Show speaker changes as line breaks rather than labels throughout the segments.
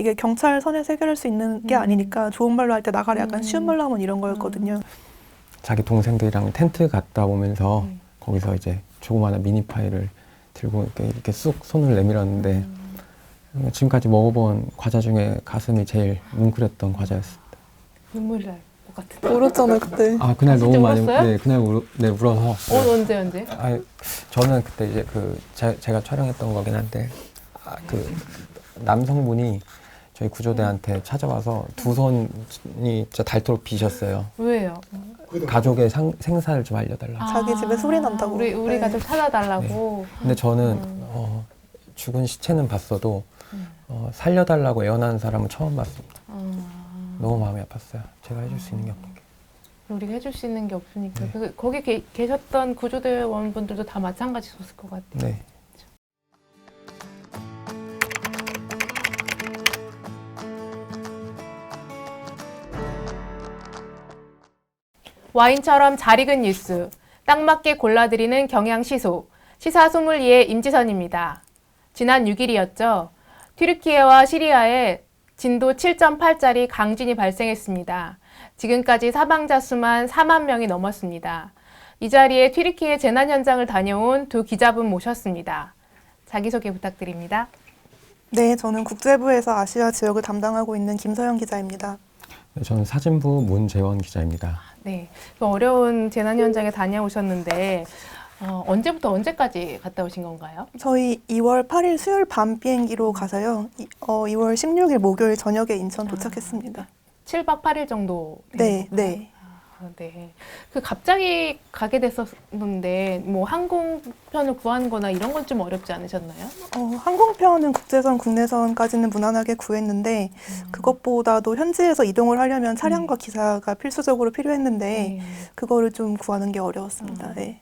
이게 경찰선에서 해결할 수 있는 게 아니니까 좋은 말로 할 때 나가래 약간 쉬운 말로 하면 이런 거였거든요.
자기 동생들이랑 텐트 갔다 오면서 거기서 이제 조그마한 미니 파이를 들고 이렇게 쑥 손을 내밀었는데 지금까지 먹어본 과자 중에 가슴이 제일 뭉클했던 과자였습니다.
눈물이 날 것 같은데.
울었잖아요 그때.
아 그날
진짜
너무 많이
울었어요?
네 그날 울어서
언제?
저는 그때 이제 제가 촬영했던 거긴 한데 그 남성분이 저희 구조대한테 찾아와서 두 손이 진짜 닳도록 비셨어요.
왜요?
가족의 생사를 좀 알려달라고.
자기 집에 소리 난다고.
우리
네.
가족 찾아달라고.
근데 저는 죽은 시체는 봤어도 살려달라고 애원하는 사람은 처음 봤습니다. 너무 마음이 아팠어요. 제가 해줄 수 있는 게 없는 게.
우리가 해줄 수 있는 게 없으니까.
네.
거기 계셨던 구조대원분들도 다 마찬가지였을 것 같아요.
네.
와인처럼 잘 익은 뉴스, 딱 맞게 골라드리는 경향시소, 시사 소믈리에 임지선입니다. 지난 6일이었죠. 튀르키예와 시리아에 진도 7.8짜리 강진이 발생했습니다. 지금까지 사망자 수만 4만 명이 넘었습니다. 이 자리에 튀르키예 재난 현장을 다녀온 두 기자분 모셨습니다. 자기소개 부탁드립니다.
네, 저는 국제부에서 아시아 지역을 담당하고 있는 김서영 기자입니다.
저는 사진부 문재원 기자입니다.
네, 어려운 재난 현장에 다녀오셨는데 언제부터 언제까지 갔다 오신 건가요?
저희 2월 8일 수요일 밤 비행기로 가서요. 2월 16일 목요일 저녁에 인천 도착했습니다.
7박 8일 정도?
네, 네.
네. 갑자기 가게 됐었는데 뭐 항공편을 구하는 거나 이런 건 좀 어렵지 않으셨나요?
항공편은 국제선, 국내선까지는 무난하게 구했는데 그것보다도 현지에서 이동을 하려면 차량과 기사가 필수적으로 필요했는데 그거를 좀 구하는 게 어려웠습니다. 네.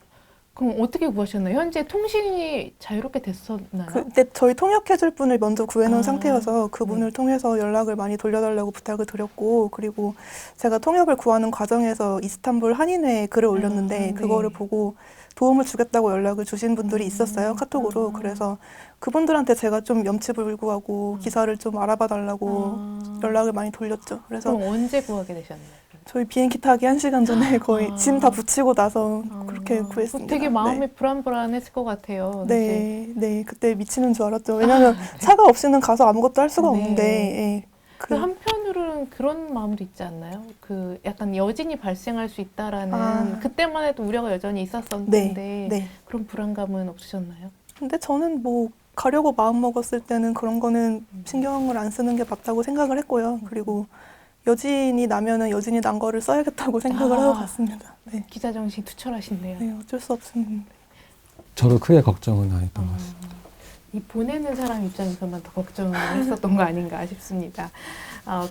그럼 어떻게 구하셨나요? 현재 통신이 자유롭게 됐었나요?
그때 저희 통역해줄 분을 먼저 구해놓은 상태여서 그분을 통해서 연락을 많이 돌려달라고 부탁을 드렸고, 그리고 제가 통역을 구하는 과정에서 이스탄불 한인회에 글을 올렸는데 그거를 보고 도움을 주겠다고 연락을 주신 분들이 있었어요, 카톡으로. 그래서 그분들한테 제가 좀 염치불구하고 기사를 좀 알아봐 달라고 연락을 많이 돌렸죠. 그래서
그럼 언제 구하게 되셨나요?
저희 비행기 타기 1시간 전에 거의 짐 다 붙이고 나서 그렇게 구했습니다.
되게 마음이
네.
불안불안했을 것 같아요.
네, 네, 그때 미치는 줄 알았죠. 왜냐하면 차가 없이는 가서 아무것도 할 수가
네.
없는데. 예,
그 한편으로는 그런 마음도 있지 않나요? 약간 여진이 발생할 수 있다라는 그때만 해도 우려가 여전히 있었었는데
네.
그런 불안감은 없으셨나요?
근데 저는 뭐 가려고 마음 먹었을 때는 그런 거는 신경을 안 쓰는 게 맞다고 생각을 했고요. 그리고 여진이 나면은 여진이 난 거를 써야겠다고 생각을 하고 갔습니다. 네.
기자 정신 투철하신데요.
네, 어쩔 수 없습니다.
저도 크게 걱정은 안 했던 것 같습니다.
이 보내는 사람 입장에서만 더 걱정을 했었던 거 아닌가 싶습니다.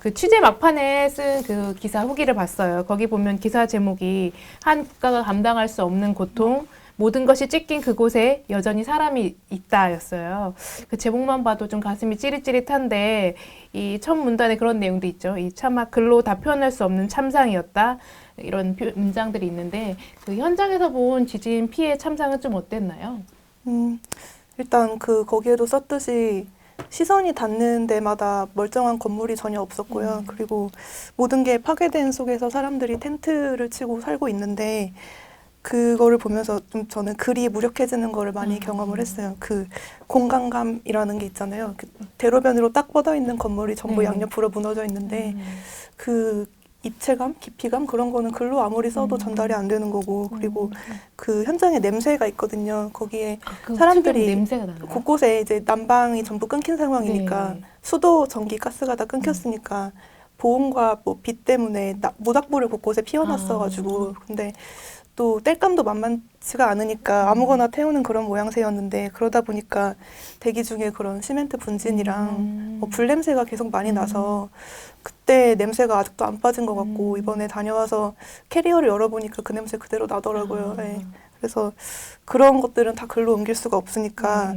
그 취재 막판에 쓴 그 기사 후기를 봤어요. 거기 보면 기사 제목이 한 국가가 감당할 수 없는 고통, 모든 것이 찢긴 그곳에 여전히 사람이 있다였어요. 그 제목만 봐도 좀 가슴이 찌릿찌릿한데 이 첫 문단에 그런 내용도 있죠. 이 차마 글로 다 표현할 수 없는 참상이었다. 이런 문장들이 있는데 그 현장에서 본 지진 피해 참상은 좀 어땠나요?
일단 거기에도 썼듯이 시선이 닿는 데마다 멀쩡한 건물이 전혀 없었고요. 그리고 모든 게 파괴된 속에서 사람들이 텐트를 치고 살고 있는데 그거를 보면서 좀 저는 글이 무력해지는 거를 많이 경험을 했어요. 그 공간감이라는 게 있잖아요. 그 대로변으로 딱 뻗어 있는 건물이 전부 양옆으로 무너져 있는데 그 입체감, 깊이감 그런 거는 글로 아무리 써도 전달이 안 되는 거고, 그리고 그 현장에 냄새가 있거든요. 거기에 사람들이
냄새가 나나요?
곳곳에 이제 난방이 전부 끊긴 상황이니까 수도, 전기, 가스가 다 끊겼으니까 보온과 뭐 빛 때문에 모닥불을 곳곳에 피워놨어가지고 근데 또 땔감도 만만치가 않으니까 아무거나 태우는 그런 모양새였는데 그러다 보니까 대기 중에 그런 시멘트 분진이랑 불 냄새가 계속 많이 나서 그때 냄새가 아직도 안 빠진 것 같고 이번에 다녀와서 캐리어를 열어보니까 그 냄새 그대로 나더라고요. 네. 그래서 그런 것들은 다 글로 옮길 수가 없으니까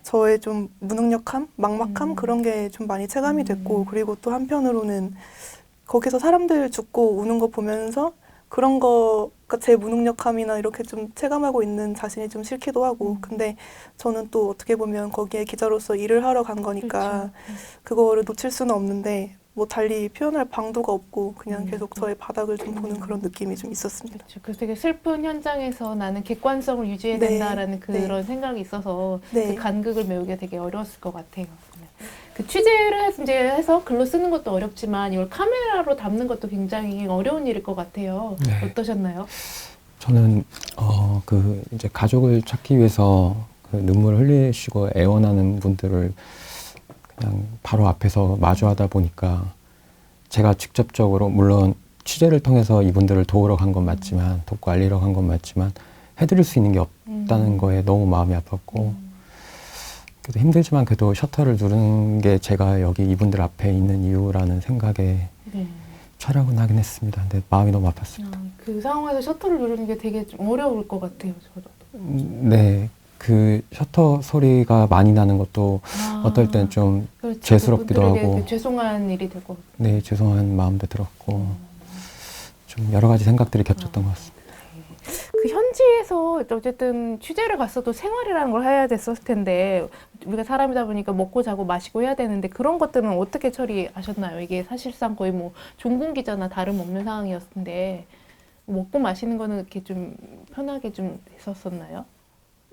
저의 좀 무능력함, 막막함 그런 게 좀 많이 체감이 됐고, 그리고 또 한편으로는 거기서 사람들 죽고 우는 거 보면서 그런 거가 제 무능력함이나 이렇게 좀 체감하고 있는 자신이 좀 싫기도 하고 근데 저는 또 어떻게 보면 거기에 기자로서 일을 하러 간 거니까 그거를 놓칠 수는 없는데 뭐 달리 표현할 방도가 없고 그냥 계속 저의 바닥을 좀 보는 그런 느낌이 좀 있었습니다.
그렇죠. 그래서 되게 슬픈 현장에서 나는 객관성을 유지해야
네.
된다라는 그런 생각이 있어서
네.
그 간극을 메우기가 되게 어려웠을 것 같아요. 그 취재를 해서 글로 쓰는 것도 어렵지만 이걸 카메라로 담는 것도 굉장히 어려운 일일 것 같아요.
네.
어떠셨나요?
저는 그 이제 가족을 찾기 위해서 그 눈물을 흘리시고 애원하는 분들을 그냥 바로 앞에서 마주하다 보니까 제가 직접적으로 물론 취재를 통해서 이분들을 도우러 간 건 맞지만 돕고 알리러 간 건 맞지만 해드릴 수 있는 게 없다는 거에 너무 마음이 아팠고 그래도 힘들지만 그래도 셔터를 누르는 게 제가 여기 이분들 앞에 있는 이유라는 생각에
네.
촬영은 하긴 했습니다. 근데 마음이 너무 아팠습니다.
그 상황에서 셔터를 누르는 게 되게 좀 어려울 것 같아요. 저도.
네, 그 셔터 소리가 많이 나는 것도 어떨 땐 좀
그렇죠.
죄스럽기도
그분들에게
하고.
그 죄송한 일이 될 것 같아요.
네, 죄송한 마음도 들었고 좀 여러 가지 생각들이 겹쳤던 것 같습니다.
그 현지에서 어쨌든 취재를 갔어도 생활이라는 걸 해야 됐었을 텐데 우리가 사람이다 보니까 먹고 자고 마시고 해야 되는데 그런 것들은 어떻게 처리하셨나요? 이게 사실상 거의 뭐 종군 기자나 다름없는 상황이었는데 먹고 마시는 거는 이렇게 좀 편하게 좀 됐었었나요?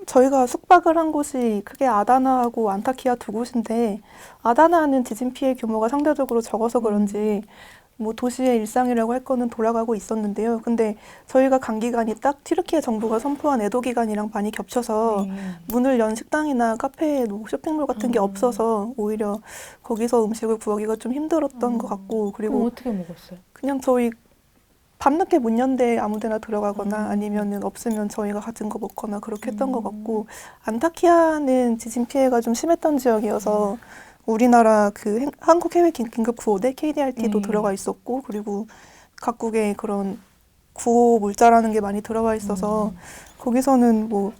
저희가 숙박을 한 곳이 크게 아다나하고 안타키아 두 곳인데 아다나는 지진 피해 규모가 상대적으로 적어서 그런지 뭐 도시의 일상이라고 할 거는 돌아가고 있었는데요. 근데 저희가 간 기간이 딱 튀르키예 정부가 선포한 애도 기간이랑 많이 겹쳐서 문을 연 식당이나 카페, 뭐 쇼핑몰 같은 게 없어서 오히려 거기서 음식을 구하기가 좀 힘들었던 것 같고
그럼
그리고
어떻게 먹었어요?
그냥 저희 밤늦게 문 연대 아무데나 들어가거나 아니면은 없으면 저희가 가진 거 먹거나 그렇게 했던 것 같고 안타키아는 지진 피해가 좀 심했던 지역이어서 우리나라 그 한국 해외 긴급 구호대 KDRT도 들어가 있었고 그리고 각국의 그런 구호 물자라는 게 많이 들어가 있어서 거기서는 뭐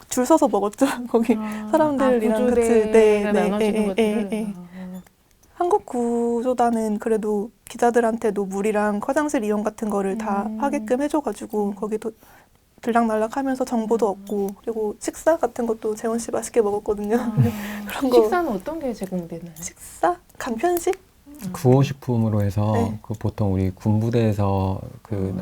줄 서서 먹었죠. 거기 사람들이랑 같이
구조대가 나눠주는 것들을
한국 구조단은 그래도 기자들한테도 물이랑 화장실 이용 같은 거를 다 하게끔 해줘가지고 거기도 들락날락하면서 정보도 얻고 그리고 식사 같은 것도 재원 씨 맛있게 먹었거든요. 그런 거
식사는 어떤 게 제공되나요?
식사 간편식
구호식품으로 해서
네.
그 보통 우리 군부대에서 그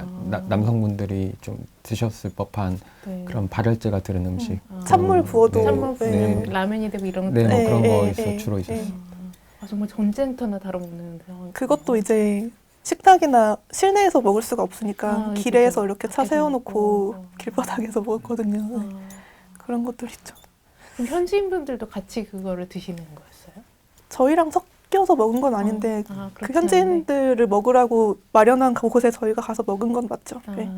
남성분들이 좀 드셨을 법한
네.
그런 발열제가 들은 음식.
찬물 부어도
찬물
네.
라면이 되고 이런
네, 뭐
네,
그런
네,
거
네,
주로 있었어요.
네.
정말 전쟁터나 다름없는 상황.
그것도 이제 식탁이나 실내에서 먹을 수가 없으니까 길에서
그죠.
이렇게 차
밖에서
세워놓고
먹고.
길바닥에서 먹었거든요. 네. 그런 것들 있죠.
그럼 현지인분들도 같이 그거를 드시는 거였어요?
저희랑 섞여서 먹은 건 아닌데 그 현지인들을 먹으라고 마련한 그곳에 저희가 가서 먹은 건 맞죠. 네.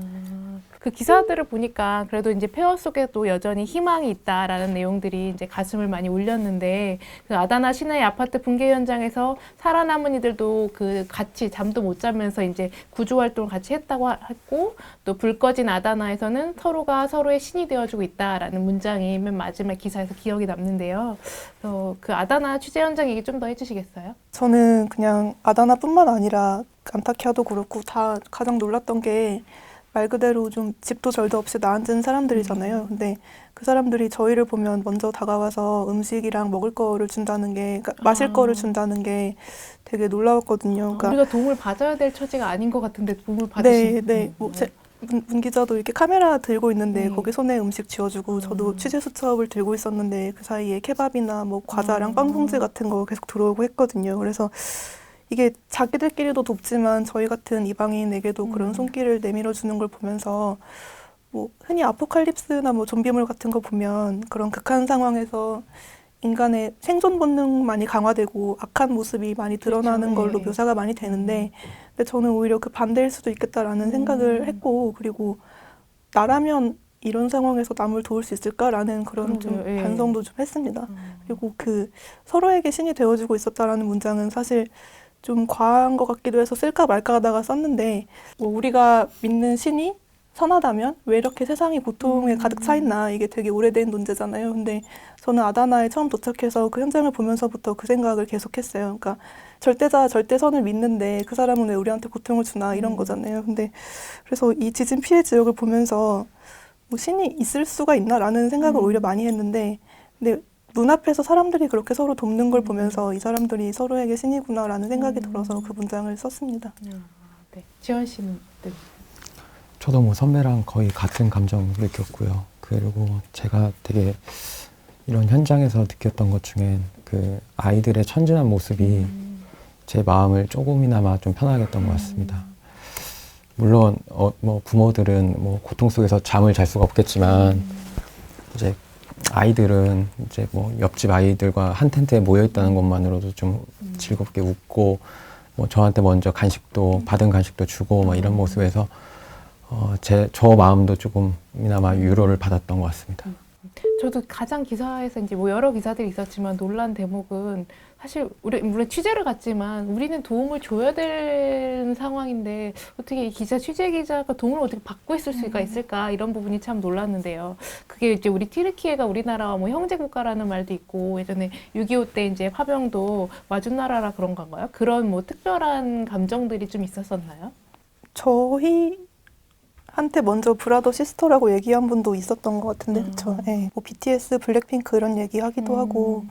그 기사들을 보니까 그래도 이제 폐허 속에도 여전히 희망이 있다라는 내용들이 이제 가슴을 많이 울렸는데 그 아다나 시내의 아파트 붕괴 현장에서 살아남은 이들도 그 같이 잠도 못 자면서 이제 구조 활동을 같이 했다고 했고 또 불 꺼진 아다나에서는 서로가 서로의 신이 되어주고 있다라는 문장이 맨 마지막 기사에서 기억이 남는데요. 그래서 그 아다나 취재 현장 얘기 좀 더 해주시겠어요?
저는 그냥 아다나뿐만 아니라 안타키아도 그렇고 다 가장 놀랐던 게 말 그대로 좀 집도 절도 없이 나앉은 사람들이잖아요. 근데 그 사람들이 저희를 보면 먼저 다가와서 음식이랑 먹을 거를 준다는 게, 그러니까 마실 거를 준다는 게 되게 놀라웠거든요. 그러니까
우리가 도움을 받아야 될 처지가 아닌 것 같은데 도움을 받으시는
네. 뭐 문 기자도 이렇게 카메라 들고 있는데
네.
거기 손에 음식 쥐어주고 저도 취재 수첩을 들고 있었는데 그 사이에 케밥이나 뭐 과자랑 빵 봉지 같은 거 계속 들어오고 했거든요. 그래서 이게 자기들끼리도 돕지만 저희 같은 이방인에게도 그런 손길을 내밀어 주는 걸 보면서 뭐 흔히 아포칼립스나 뭐 좀비물 같은 거 보면 그런 극한 상황에서 인간의 생존 본능만이 강화되고 악한 모습이 많이 드러나는
그렇죠.
걸로
네.
묘사가 많이 되는데 근데 저는 오히려 그 반대일 수도 있겠다라는 생각을 했고 그리고 나라면 이런 상황에서 남을 도울 수 있을까라는 그런 좀
그러게요. 예.
반성도 좀 했습니다. 그리고 그 서로에게 신이 되어주고 있었다라는 문장은 사실 좀 과한 것 같기도 해서 쓸까 말까 하다가 썼는데 뭐 우리가 믿는 신이 선하다면 왜 이렇게 세상이 고통에 가득 차 있나, 이게 되게 오래된 논제잖아요. 근데 저는 아다나에 처음 도착해서 그 현장을 보면서부터 그 생각을 계속했어요. 그러니까 절대자 절대선을 믿는데 그 사람은 왜 우리한테 고통을 주나, 이런 거잖아요. 근데 그래서 이 지진 피해 지역을 보면서 뭐 신이 있을 수가 있나라는 생각을 오히려 많이 했는데, 근데 눈앞에서 사람들이 그렇게 서로 돕는 걸 보면서 이 사람들이 서로에게 신이구나라는 생각이 들어서 그 문장을 썼습니다.
네. 지원 씨는 어때요?
저도 뭐 선배랑 거의 같은 감정 느꼈고요. 그리고 제가 되게 이런 현장에서 느꼈던 것 중엔 그 아이들의 천진한 모습이 제 마음을 조금이나마 좀 편하게 했던 것 같습니다. 물론 뭐 부모들은 뭐 고통 속에서 잠을 잘 수가 없겠지만 이제 아이들은 이제 뭐 옆집 아이들과 한 텐트에 모여 있다는 것만으로도 좀 즐겁게 웃고, 뭐 저한테 먼저 간식도 받은 간식도 주고 막 이런 모습에서 저 마음도 조금이나마 위로를 받았던 것 같습니다.
저도 가장 기사에서 이제 뭐 여러 기사들이 있었지만 놀란 대목은, 사실 우리 물론 취재를 갔지만 우리는 도움을 줘야 되는 상황인데 어떻게 이 취재 기자가 도움을 어떻게 받고 있을 수가 있을까, 이런 부분이 참 놀랐는데요. 그게 이제 우리 튀르키예가 우리나라와 뭐 형제 국가라는 말도 있고, 예전에 6.25 때 이제 파병도 와준 나라라 그런 건가요? 그런 뭐 특별한 감정들이 좀 있었었나요?
저희한테 먼저 브라더 시스터라고 얘기한 분도 있었던 것 같은데, 그쵸? 네. 뭐 BTS, 블랙핑크 이런 얘기 하기도 하고,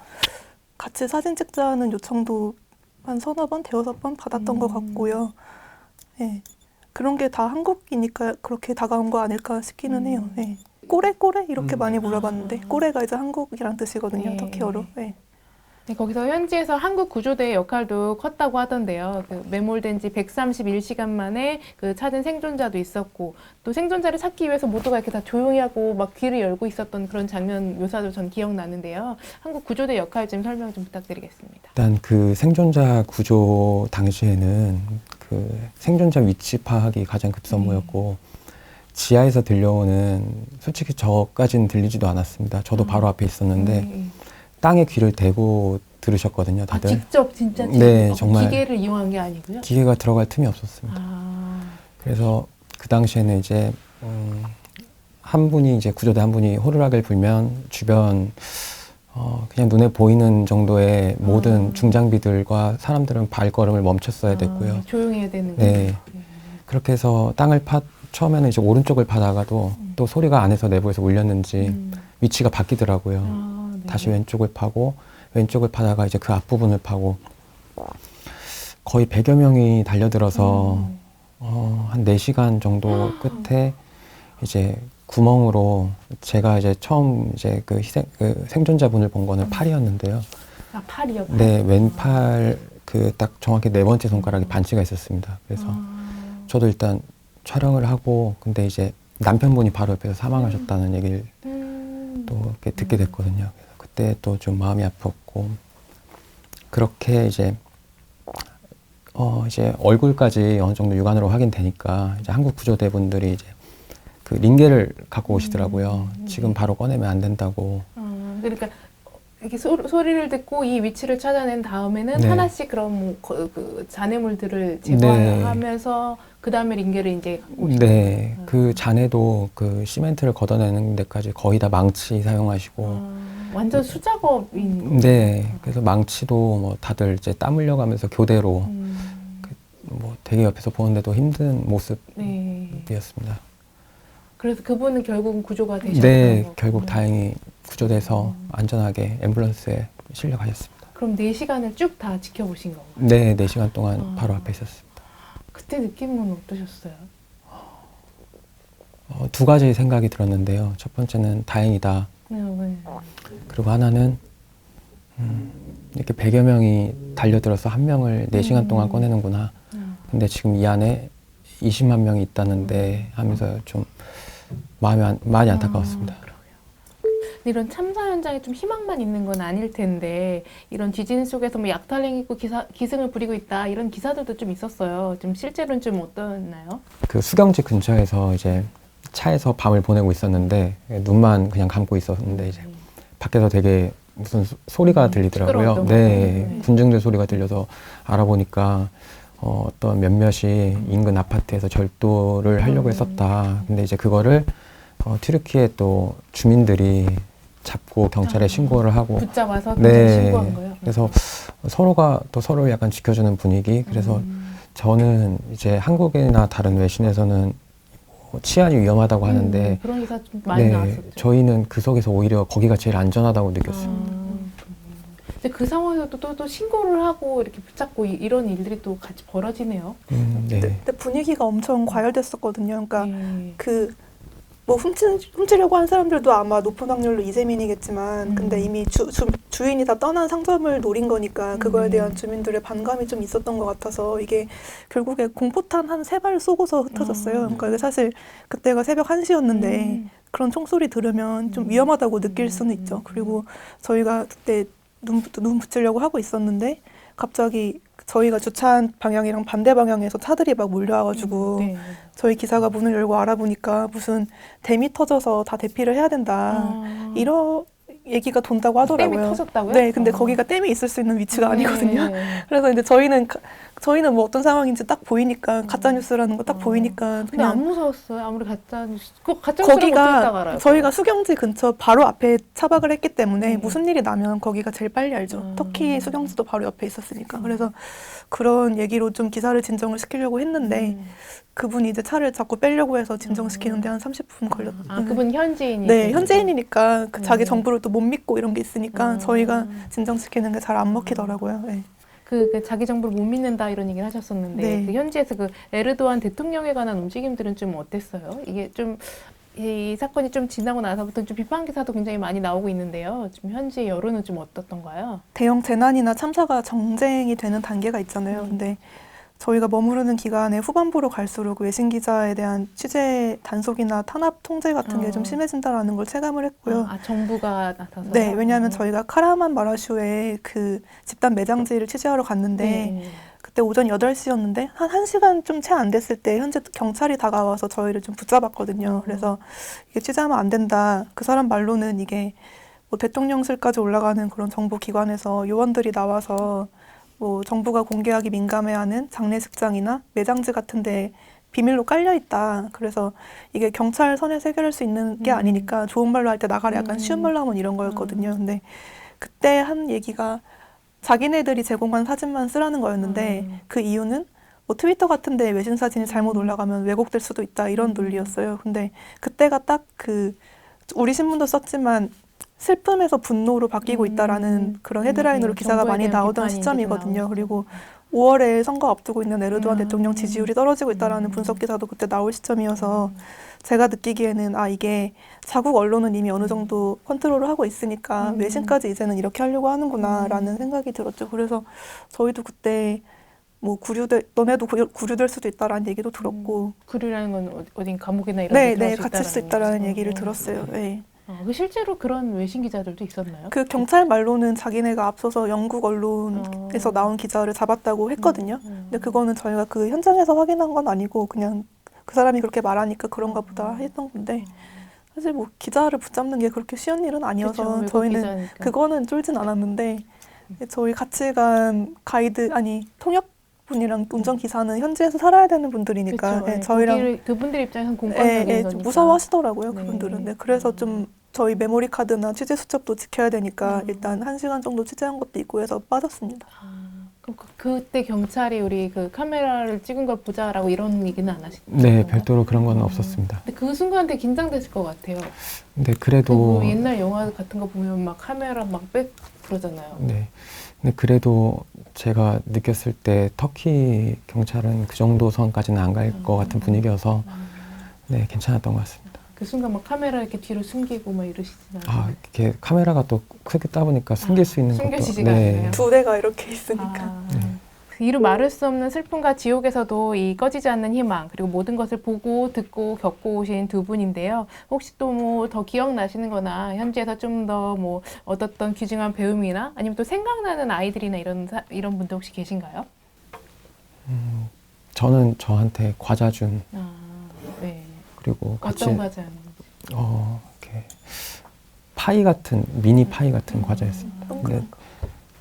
같이 사진 찍자는 요청도 한 서너 번, 대여섯 번 받았던 것 같고요. 네. 그런 게 다 한국이니까 그렇게 다가온 거 아닐까 싶기는 해요. 네. 꼬레 이렇게 많이 물어봤는데, 꼬레가 이제 한국이란 뜻이거든요,
네.
터키어로. 네.
네, 거기서 현지에서 한국 구조대의 역할도 컸다고 하던데요. 그 매몰된 지 131시간 만에 그 찾은 생존자도 있었고, 또 생존자를 찾기 위해서 모두가 이렇게 다 조용히 하고 막 귀를 열고 있었던 그런 장면 묘사도 전 기억나는데요. 한국 구조대 역할 좀 설명 좀 부탁드리겠습니다.
일단 그 생존자 구조 당시에는 그 생존자 위치 파악이 가장 급선무였고, 지하에서 들려오는, 솔직히 저까지는 들리지도 않았습니다. 저도 바로 앞에 있었는데 땅에 귀를 대고 들으셨거든요, 다들.
직접 진짜
네, 정말
기계를 이용한 게 아니고요?
기계가 들어갈 틈이 없었습니다. 그래서 그 당시에는 이제 한 분이, 이제 구조대 한 분이 호루라기를 불면 주변 그냥 눈에 보이는 정도의 모든 중장비들과 사람들은 발걸음을 멈췄어야 됐고요.
조용해야 되는
네.
거예요.
그렇게 해서 땅을 처음에는 이제 오른쪽을 파다가도 또 소리가 안에서 내부에서 울렸는지 위치가 바뀌더라고요. 다시 왼쪽을 파고, 왼쪽을 파다가 이제 그 앞부분을 파고, 거의 100여 명이 달려들어서 한 4시간 정도 끝에 이제 구멍으로, 제가 이제 처음 이제 그 생존자분을 본 거는 팔이었는데요.
아, 팔이요?
네, 왼팔 그 딱 정확히 4번째 손가락에 반치가 있었습니다. 그래서 저도 일단 촬영을 하고, 근데 이제 남편분이 바로 옆에서 사망하셨다는 얘기를 또 이렇게 듣게 됐거든요. 그래서 그때 또 좀 마음이 아팠고, 그렇게 이제 이제 얼굴까지 어느 정도 육안으로 확인되니까 이제 한국 구조대 분들이 이제 그 링겔을 갖고 오시더라고요. 지금 바로 꺼내면 안 된다고.
그러니까 이렇게 소리를 듣고 이 위치를 찾아낸 다음에는
네.
하나씩 그럼 그 잔해물들을 제거하면서 그 다음에 링겔을 이제 갖고 오시는
네,
거예요?
그 잔해도 그 시멘트를 걷어내는 데까지 거의 다 망치 사용하시고.
완전 수작업인.
네, 그래서 망치도 뭐 다들 이제 땀 흘려가면서 교대로 뭐 되게 옆에서 보는데도 힘든 모습이었습니다.
그래서 그분은 결국은 구조가 되셨던
네,
거고.
결국 다행히 구조돼서 안전하게 앰뷸런스에 실려가셨습니다.
그럼 4시간을 쭉 다 지켜보신 건가요?
네, 4시간 동안 바로 앞에 있었습니다.
그때 느낌은 어떠셨어요?
두 가지 생각이 들었는데요. 첫 번째는 다행이다.
네.
그리고 하나는 이렇게 100여 명이 달려들어서 한 명을 4시간 동안 꺼내는구나. 근데 지금 이 안에 20만 명이 있다는데 하면서 좀 많이 안타까웠습니다.
이런 참사 현장에 좀 희망만 있는 건 아닐 텐데, 이런 지진 속에서 뭐 약탈행 있고 기승을 부리고 있다, 이런 기사들도 좀 있었어요. 좀 실제로는 좀 어떠나요?
그 수경지 근처에서 이제 차에서 밤을 보내고 있었는데 눈만 그냥 감고 있었는데 이제 밖에서 되게 무슨 소리가 들리더라고요.
시끄러웠던
네,
거죠.
군중들 소리가 들려서 알아보니까 어떤 몇몇이 인근 아파트에서 절도를 하려고 했었다. 근데 이제 그거를 튀르키예 또 주민들이 잡고 경찰에 신고를 하고
붙잡아서
네.
신고한 거예요.
그래서 서로가 또 서로를 약간 지켜주는 분위기. 그래서 저는 이제 한국이나 다른 외신에서는 치안이 위험하다고 하는데
그런 기사 좀 많이 나왔었죠.
저희는 그 속에서 오히려 거기가 제일 안전하다고 느꼈어요.
근데 그 상황에서 또 신고를 하고 이렇게 붙잡고 이런 일들이 또 같이 벌어지네요.
네.
근데 분위기가 엄청 과열됐었거든요. 그러니까
네.
뭐 훔치려고 한 사람들도 아마 높은 확률로 이재민이겠지만 근데 이미 주인이 다 떠난 상점을 노린 거니까 그거에 대한 주민들의 반감이 좀 있었던 것 같아서 이게 결국에 공포탄 한 3발 쏘고서 흩어졌어요. 그러니까 이게 사실 그때가 새벽 1시였는데 그런 총소리 들으면 좀 위험하다고 느낄 수는 있죠. 그리고 저희가 그때 눈 붙이려고 하고 있었는데 갑자기 저희가 주차한 방향이랑 반대 방향에서 차들이 막 몰려와가지고
네.
저희 기사가 문을 열고 알아보니까 무슨 댐이 터져서 다 대피를 해야 된다. 이런 얘기가 돈다고 하더라고요.
댐이 터졌다고요?
네, 근데 거기가 댐이 있을 수 있는 위치가 아니거든요.
네.
그래서 이제 저희는 뭐 어떤 상황인지 딱 보이니까 가짜 뉴스라는 거 딱 보이니까
근데 안
그냥
무서웠어요. 아무리 가짜 뉴스. 그 가짜 뉴스라고 어떻게 딱
거기가
알아요?
저희가 수경지 근처 바로 앞에 차박을 했기 때문에 무슨 일이 나면 거기가 제일 빨리 알죠. 터키 수경지도 바로 옆에 있었으니까. 그래서 그런 얘기로 좀 기사를 진정을 시키려고 했는데 그분이 이제 차를 자꾸 빼려고 해서 진정시키는데 한 30분 걸렸어요.
그분 현지인이.
네, 현지인이니까 자기 정부를 또 못 믿고 이런 게 있으니까 저희가 진정시키는 게 잘 안 먹히더라고요. 네.
그 자기 정부를 못 믿는다 이런 얘기를 하셨었는데
네.
그 현지에서 그 에르도안 대통령에 관한 움직임들은 좀 어땠어요? 이게 좀 이 사건이 좀 지나고 나서부터 좀 비판 기사도 굉장히 많이 나오고 있는데요. 지금 현지 여론은 좀 어떻던가요?
대형 재난이나 참사가 정쟁이 되는 단계가 있잖아요. 근데 저희가 머무르는 기간에 후반부로 갈수록 외신 기자에 대한 취재 단속이나 탄압 통제 같은 게 좀 심해진다라는 걸 체감을 했고요.
정부가 나서서.
네, 왜냐하면 저희가 카라만 마라슈에 그 집단 매장지를 취재하러 갔는데
네.
그때 오전 8시였는데 한 1시간 좀 채 안 됐을 때 현재 경찰이 다가와서 저희를 좀 붙잡았거든요. 그래서 이게 취재하면 안 된다. 그 사람 말로는 이게 뭐 대통령실까지 올라가는 그런 정부 기관에서 요원들이 나와서 뭐 정부가 공개하기 민감해하는 장례식장이나 매장지 같은데 비밀로 깔려 있다. 그래서 이게 경찰 선에서 해결할 수 있는 게 아니니까 좋은 말로 할 때 나가라 약간 쉬운 말로 하면 이런 거였거든요. 근데 그때 한 얘기가 자기네들이 제공한 사진만 쓰라는 거였는데 그 이유는 뭐 트위터 같은데 외신 사진이 잘못 올라가면 왜곡될 수도 있다 이런 논리였어요. 근데 그때가 딱 그 우리 신문도 썼지만 슬픔에서 분노로 바뀌고 있다라는 그런 헤드라인으로 기사가 많이 나오던 시점이거든요. 그리고 5월에 선거 앞두고 있는 에르도안 대통령 지지율이 떨어지고 있다라는 분석 기사도 그때 나올 시점이어서 제가 느끼기에는 이게 자국 언론은 이미 어느 정도 컨트롤을 하고 있으니까 외신까지 이제는 이렇게 하려고 하는구나라는 생각이 들었죠. 그래서 저희도 그때 뭐 너네도 구류될 수도 있다라는 얘기도 들었고
구류라는 건 어딘 감옥이나 이런
네,
데
네, 갇힐 수 있다라는 얘기를 들었어요. 네.
실제로 그런 외신 기자들도 있었나요?
그 경찰 말로는 자기네가 앞서서 영국 언론에서 나온 기자를 잡았다고 했거든요. 근데 그거는 저희가 그 현장에서 확인한 건 아니고 그냥 그 사람이 그렇게 말하니까 그런가 보다 했던 건데 사실 뭐 기자를 붙잡는 게 그렇게 쉬운 일은 아니어서
그쵸,
저희는
기자니까.
그거는 쫄진 않았는데 저희 같이 간 통역분이랑 운전기사는 현지에서 살아야 되는 분들이니까
그쵸,
저희랑
그분들 입장에서는 공권력인 거니까.
무서워하시더라고요.
네.
그분들은. 네, 그래서 좀 저희 메모리 카드나 취재 수첩도 지켜야 되니까 일단 1시간 정도 취재한 것도 있고 해서 빠졌습니다.
그럼 그때 경찰이 우리 그 카메라를 찍은 걸 보자라고 이런 얘기는 안 하시죠?
네, 별도로 그런 건 없었습니다.
근데 그 순간 되게 긴장됐을 것 같아요.
근데 그래도
뭐 옛날 영화 같은 거 보면 막 카메라 막 그러잖아요.
네. 근데 그래도 제가 느꼈을 때 터키 경찰은 그 정도 선까지는 안 갈 것 같은 분위기여서 네, 괜찮았던 것 같습니다.
그 순간 막 카메라 이렇게 뒤로 숨기고 막 이러시진 않아요?
이렇게 카메라가 또 크게 따보니까 숨길 수 있는 것도
숨겨지지가 않네요.
두 대가 이렇게 있으니까.
그 이루 말할 수 없는 슬픔과 지옥에서도 이 꺼지지 않는 희망 그리고 모든 것을 보고 듣고 겪고 오신 두 분인데요. 혹시 또 뭐 더 기억나시는 거나 현지에서 좀 더 뭐 얻었던 귀중한 배움이나 아니면 또 생각나는 아이들이나 이런 분들 혹시 계신가요?
저는 저한테 과자 준
네.
그리고 같이
어떤 과자는?
이렇게 파이 같은 미니 파이 같은 과자였습니다. 근데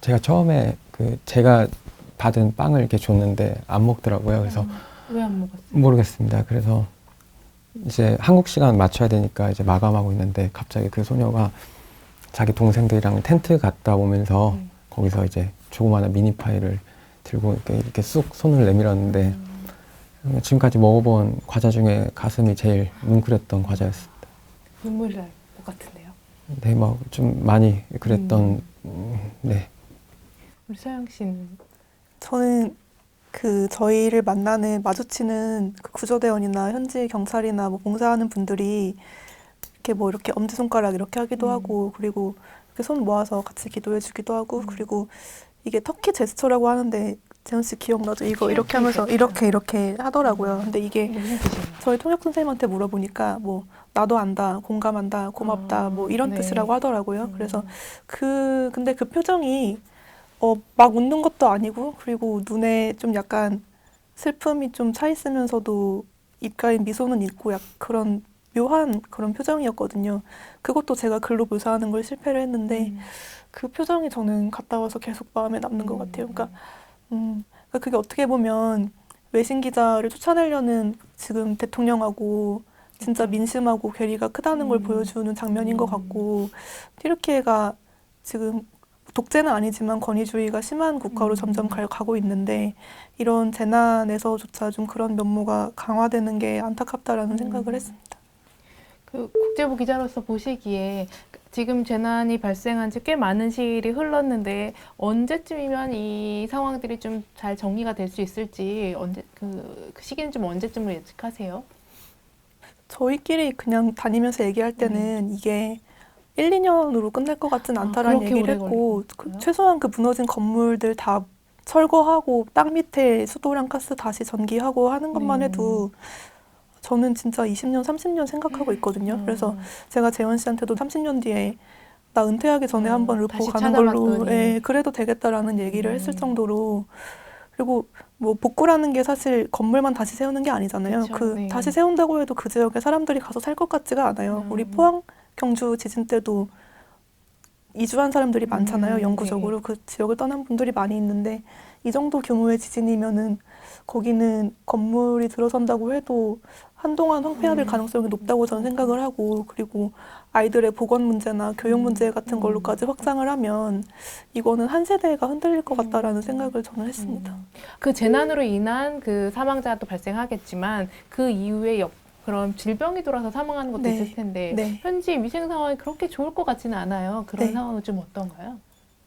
제가 처음에 제가 받은 빵을 이렇게 줬는데 안 먹더라고요. 그래서
왜 안 먹었어요?
모르겠습니다. 그래서 이제 한국 시간 맞춰야 되니까 이제 마감하고 있는데 갑자기 그 소녀가 자기 동생들이랑 텐트 갔다 오면서 거기서 이제 조그마한 미니파이를 들고 이렇게 쑥 손을 내밀었는데 지금까지 먹어본 과자 중에 가슴이 제일 뭉클했던 과자였습니다.
눈물이 날 것 같은데요.
네, 막 좀 많이 그랬던 네.
우리 서영 씨는
저는 그 저희를 마주치는 그 구조대원이나 현지 경찰이나 뭐 봉사하는 분들이 이렇게 뭐 이렇게 엄지손가락 이렇게 하기도 하고 그리고 이렇게 손 모아서 같이 기도해 주기도 하고 그리고 이게 터키 제스처라고 하는데 재현 씨 기억나죠? 이거 이렇게 하면서 이렇게 하더라고요. 근데 이게
무슨 뜻이에요?
저희 통역 선생님한테 물어보니까 뭐 나도 안다, 공감한다, 고맙다 뭐 이런
네.
뜻이라고 하더라고요. 그래서 근데 그 표정이 막 웃는 것도 아니고 그리고 눈에 좀 약간 슬픔이 좀 차 있으면서도 입가에 미소는 있고 그런 묘한 그런 표정이었거든요. 그것도 제가 글로 묘사하는 걸 실패를 했는데 그 표정이 저는 갔다 와서 계속 마음에 남는 것 같아요. 그러니까 그게 어떻게 보면 외신 기자를 쫓아내려는 지금 대통령하고 진짜 민심하고 괴리가 크다는 걸 보여주는 장면인 것 같고 튀르키예가 지금 독재는 아니지만 권위주의가 심한 국가로 점점 가고 있는데 이런 재난에서조차 좀 그런 면모가 강화되는 게 안타깝다라는 생각을 했습니다.
그 국제부 기자로서 보시기에 지금 재난이 발생한 지 꽤 많은 시일이 흘렀는데 언제쯤이면 이 상황들이 좀 잘 정리가 될 수 있을지 그 시기는 좀 언제쯤으로 예측하세요?
저희끼리 그냥 다니면서 얘기할 때는 이게 1, 2년으로 끝날 것 같진 않다라는
그렇게
얘기를
오래
했고
걸리나요?
최소한 그 무너진 건물들 다 철거하고 땅 밑에 수도랑 가스 다시 전기하고 하는 것만 해도 저는 진짜 20년, 30년 생각하고 있거든요. 그래서 제가 재원 씨한테도 30년 뒤에 나 은퇴하기 전에 한번 르포
다시
가는 걸로
찾아봤더니.
그래도 되겠다라는 얘기를 했을 정도로 그리고 뭐 복구라는 게 사실 건물만 다시 세우는 게 아니잖아요.
그쵸, 네.
다시 세운다고 해도 그 지역에 사람들이 가서 살 것 같지가 않아요. 우리 포항, 경주 지진 때도 이주한 사람들이 많잖아요. 영구적으로 그 지역을 떠난 분들이 많이 있는데 이 정도 규모의 지진이면은 거기는 건물이 들어선다고 해도 한동안 황폐화될 가능성이 높다고 저는 생각을 하고 그리고 아이들의 보건 문제나 교육 문제 같은 걸로까지 확장을 하면 이거는 한 세대가 흔들릴 것 같다라는 생각을 저는 했습니다.
그 재난으로 인한 그 사망자도 발생하겠지만 그 이후에 그런 질병이 돌아서 사망하는 것도
네.
있을 텐데
네.
현지 위생 상황이 그렇게 좋을 것 같지는 않아요. 그런
네.
상황은 좀 어떤가요?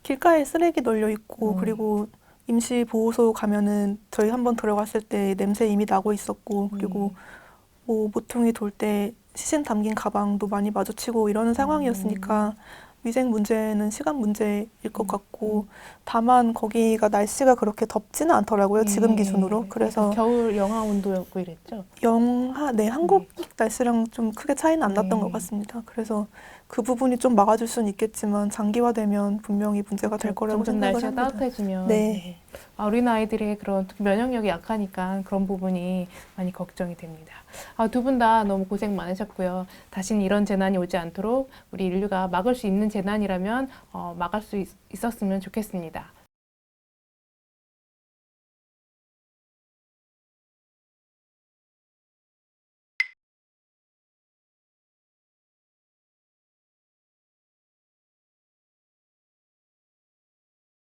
길가에 쓰레기 널려 있고 그리고 임시 보호소 가면은 저희 한번 들어갔을 때 냄새 이미 나고 있었고 그리고 뭐 모퉁이 돌 때 시신 담긴 가방도 많이 마주치고 이러는 상황이었으니까 위생 문제는 시간 문제일 것 같고 다만 거기가 날씨가 그렇게 덥지는 않더라고요. 지금 기준으로. 그래서
겨울 영하 온도였고 이랬죠.
한국 날씨랑 좀 크게 차이는 안 났던 것 같습니다. 그래서 그 부분이 좀 막아줄 수는 있겠지만 장기화되면 분명히 문제가 될 거라고
점점
생각을
날씨가
합니다.
따뜻해지면
네.
어린 아이들의 그런 특히 면역력이 약하니까 그런 부분이 많이 걱정이 됩니다. 두 분 다 너무 고생 많으셨고요. 다시는 이런 재난이 오지 않도록 우리 인류가 막을 수 있는 재난이라면 막을 수 있었으면 좋겠습니다.